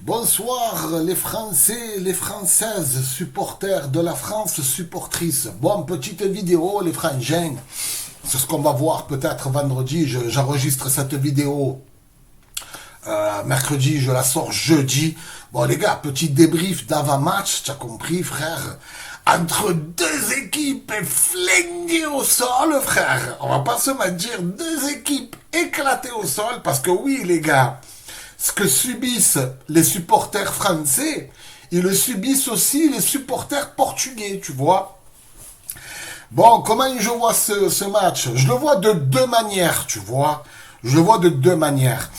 Bonsoir les Français, les Françaises, supporters de la France, supportrices. Bon, petite vidéo les frangins. C'est ce qu'on va voir peut-être vendredi. J'enregistre cette vidéo mercredi, je la sors jeudi. Bon les gars, petit débrief d'avant-match, tu as compris frère. Entre deux équipes flinguées au sol, frère. On va pas se mentir, deux équipes éclatées au sol. Parce que oui les gars, ce que subissent les supporters français, ils le subissent aussi les supporters portugais, tu vois. Bon, comment je vois ce match? Je le vois de deux manières, tu vois. Je le vois de deux manières.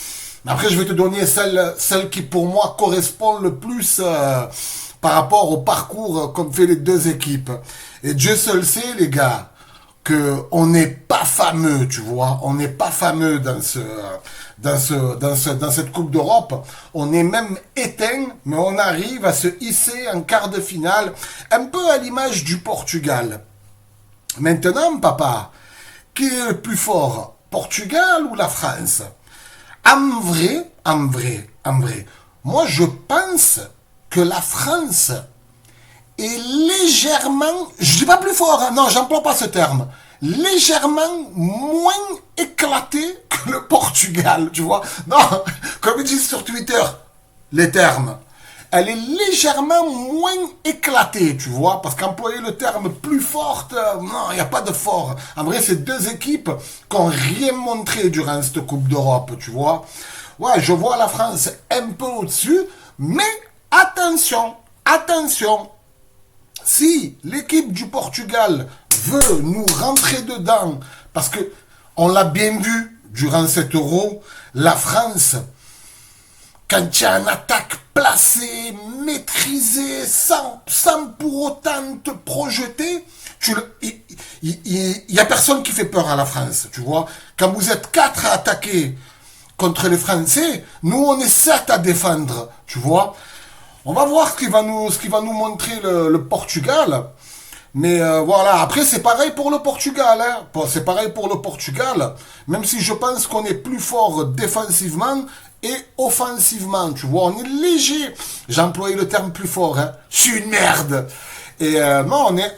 Après, je vais te donner celle qui, pour moi, correspond le plus par rapport au parcours qu'ont fait les deux équipes. Et Dieu seul sait, les gars, que on n'est pas fameux, tu vois. On n'est pas fameux dans cette Coupe d'Europe. On est même éteint, mais on arrive à se hisser en quart de finale, un peu à l'image du Portugal. Maintenant, papa, qui est le plus fort, Portugal ou la France? En vrai, moi je pense que la France est légèrement, je dis pas plus fort, hein, non, j'emploie pas ce terme, légèrement moins éclaté que le Portugal, tu vois. Non, comme ils disent sur Twitter, les termes. Elle est légèrement moins éclatée, tu vois, parce qu'employer le terme plus forte, non, il n'y a pas de fort. En vrai, c'est deux équipes qui n'ont rien montré durant cette Coupe d'Europe, tu vois. Ouais, je vois la France un peu au-dessus, mais attention, si l'équipe du Portugal veut nous rentrer dedans, parce que on l'a bien vu durant cet Euro, la France, quand il y a une attaque placée, maîtrisée, sans pour autant te projeter, il y a personne qui fait peur à la France, tu vois. Quand vous êtes 4 à attaquer contre les Français, nous on est 7 à défendre, tu vois. On va voir ce qui va nous montrer le Portugal. Mais voilà, après c'est pareil pour le Portugal, hein. C'est pareil pour le Portugal, même si je pense qu'on est plus fort défensivement et offensivement, tu vois, on est léger. J'ai employé le terme plus fort, hein. Je suis une merde. Et non, on est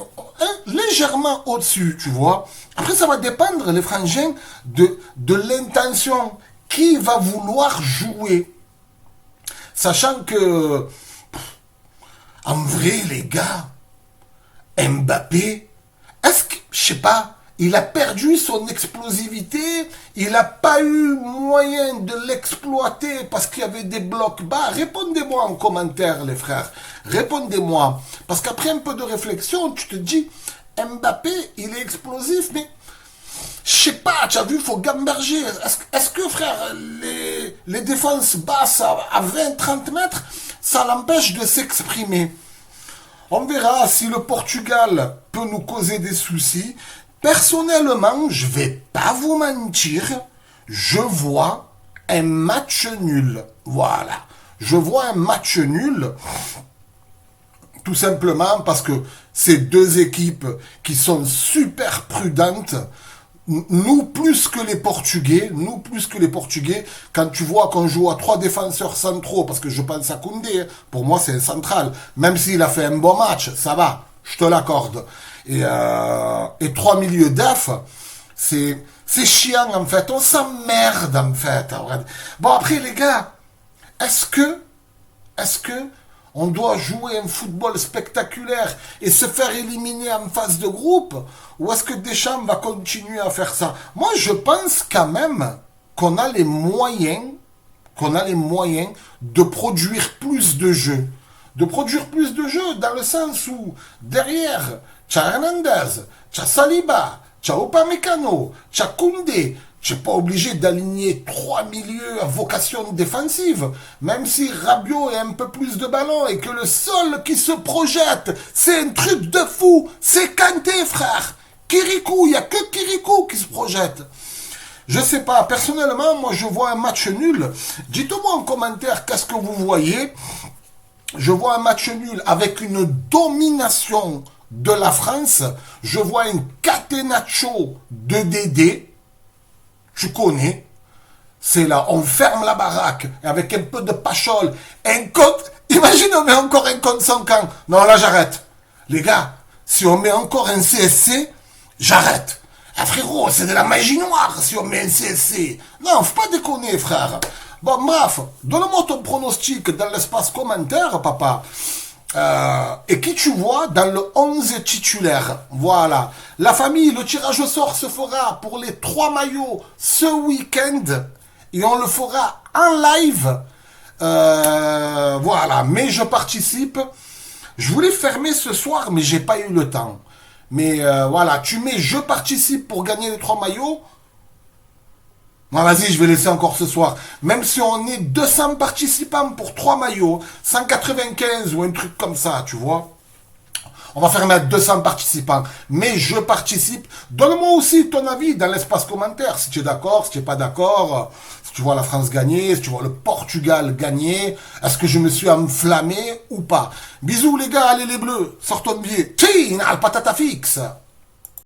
légèrement au-dessus, tu vois. Après, ça va dépendre, les frangins, de l'intention. Qui va vouloir jouer? Sachant que, en vrai, les gars, Mbappé, est-ce que, je sais pas, il a perdu son explosivité, il n'a pas eu moyen de l'exploiter parce qu'il y avait des blocs bas. Répondez-moi en commentaire, les frères. Répondez-moi. Parce qu'après un peu de réflexion, tu te dis, Mbappé, il est explosif, mais je sais pas, tu as vu, il faut gamberger. Est-ce que, frère, les défenses basses à 20-30 mètres, ça l'empêche de s'exprimer? On verra si le Portugal peut nous causer des soucis. Personnellement, je vais pas vous mentir, je vois un match nul. Voilà. Je vois un match nul, tout simplement parce que ces deux équipes qui sont super prudentes, nous plus que les Portugais, quand tu vois qu'on joue à 3 défenseurs centraux, parce que je pense à Koundé, pour moi c'est un central, même s'il a fait un bon match, ça va, je te l'accorde. Et 3 milieux def, c'est chiant en fait, on s'emmerde en fait. Bon après les gars, est-ce que on doit jouer un football spectaculaire et se faire éliminer en phase de groupe? Ou est-ce que Deschamps va continuer à faire ça? Moi, je pense quand même qu'on a les moyens, de produire plus de jeux. De produire plus de jeux dans le sens où, derrière, tu as Hernandez, tu as Saliba, tu as Upamecano, tu as Koundé. Tu n'es pas obligé d'aligner 3 milieux à vocation défensive. Même si Rabiot a un peu plus de ballon et que le seul qui se projette, c'est un truc de fou. C'est Kanté, frère. Kirikou, il n'y a que Kirikou qui se projette. Je sais pas, personnellement, moi je vois un match nul. Dites-moi en commentaire qu'est-ce que vous voyez. Je vois un match nul avec une domination de la France. Je vois un catenaccio de Dédé. Tu connais. C'est là, on ferme la baraque, avec un peu de pachol, un compte, imagine on met encore un compte 5 ans. Non, là j'arrête. Les gars, si on met encore un CSC, j'arrête. Ah frérot, c'est de la magie noire si on met un CSC. Non, faut pas déconner frère. Bon bref, donne-moi ton pronostic dans l'espace commentaire, papa. Et qui tu vois dans le 11 titulaire. Voilà. La famille, le tirage au sort se fera pour les 3 maillots ce week-end. Et on le fera en live. Voilà. Mais je participe. Je voulais fermer ce soir, mais j'ai pas eu le temps. Mais voilà, tu mets je participe pour gagner les 3 maillots. Non, vas-y, je vais laisser encore ce soir. Même si on est 200 participants pour 3 maillots, 195 ou un truc comme ça, tu vois. On va faire mettre 200 participants. Mais je participe. Donne-moi aussi ton avis dans l'espace commentaire. Si tu es d'accord, si tu n'es pas d'accord. Si tu vois la France gagner, si tu vois le Portugal gagner. Est-ce que je me suis enflammé ou pas? Bisous les gars, allez les bleus. Sortons de biais. Tine, al patata fixe.